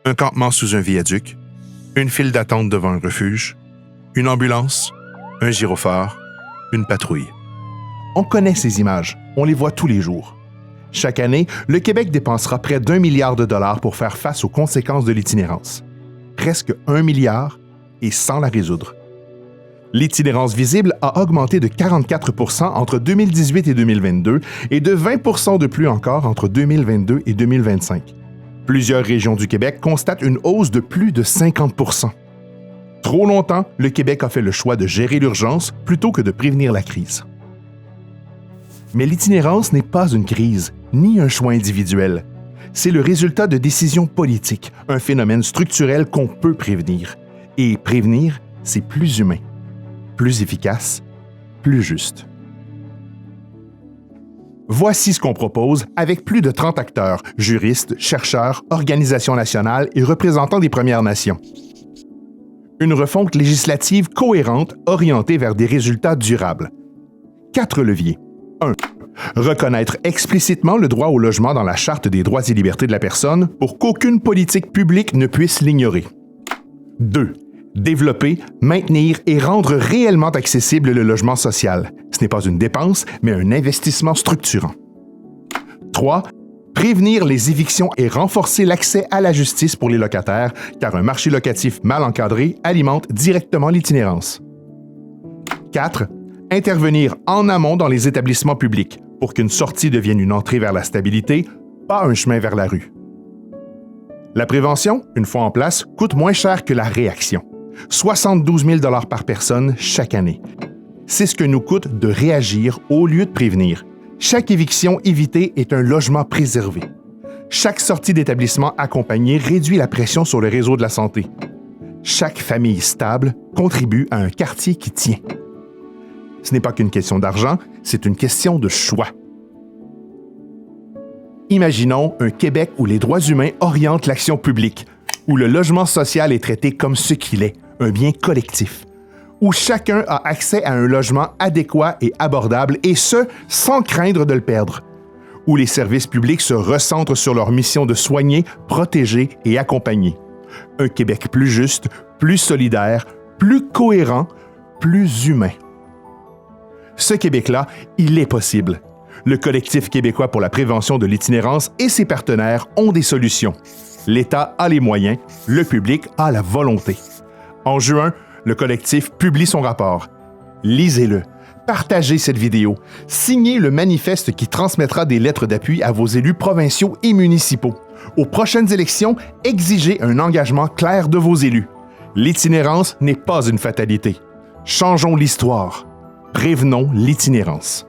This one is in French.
un campement sous un viaduc, une file d'attente devant un refuge, une ambulance, un gyrophare, une patrouille. On connaît ces images, on les voit tous les jours. Chaque année, le Québec dépensera près d'1 milliard de dollars pour faire face aux conséquences de l'itinérance. Presque 1 milliard et sans la résoudre. L'itinérance visible a augmenté de 44 % entre 2018 et 2022 et de 20 % de plus encore entre 2022 et 2025. Plusieurs régions du Québec constatent une hausse de plus de 50 %. Trop longtemps, le Québec a fait le choix de gérer l'urgence plutôt que de prévenir la crise. Mais l'itinérance n'est pas une crise, ni un choix individuel. C'est le résultat de décisions politiques, un phénomène structurel qu'on peut prévenir. Et prévenir, c'est plus humain, plus efficace, plus juste. Voici ce qu'on propose avec plus de 30 acteurs, juristes, chercheurs, organisations nationales et représentants des Premières Nations. Une refonte législative cohérente orientée vers des résultats durables. 4 leviers. 1. Reconnaître explicitement le droit au logement dans la Charte des droits et libertés de la personne pour qu'aucune politique publique ne puisse l'ignorer. 2. Développer, maintenir et rendre réellement accessible le logement social. Ce n'est pas une dépense, mais un investissement structurant. 3. Prévenir les évictions et renforcer l'accès à la justice pour les locataires, car un marché locatif mal encadré alimente directement l'itinérance. 4. Intervenir en amont dans les établissements publics pour qu'une sortie devienne une entrée vers la stabilité, pas un chemin vers la rue. La prévention, une fois en place, coûte moins cher que la réaction. 72 000 $ par personne chaque année. C'est ce que nous coûte de réagir au lieu de prévenir. Chaque éviction évitée est un logement préservé. Chaque sortie d'établissement accompagnée réduit la pression sur le réseau de la santé. Chaque famille stable contribue à un quartier qui tient. Ce n'est pas qu'une question d'argent, c'est une question de choix. Imaginons un Québec où les droits humains orientent l'action publique, où le logement social est traité comme ce qu'il est, un bien collectif, où chacun a accès à un logement adéquat et abordable, et ce, sans craindre de le perdre, où les services publics se recentrent sur leur mission de soigner, protéger et accompagner. Un Québec plus juste, plus solidaire, plus cohérent, plus humain. Ce Québec-là, il est possible. Le Collectif québécois pour la prévention de l'itinérance et ses partenaires ont des solutions. L'État a les moyens, le public a la volonté. En juin, le collectif publie son rapport. Lisez-le, partagez cette vidéo, signez le manifeste qui transmettra des lettres d'appui à vos élus provinciaux et municipaux. Aux prochaines élections, exigez un engagement clair de vos élus. L'itinérance n'est pas une fatalité. Changeons l'histoire. Prévenons l'itinérance.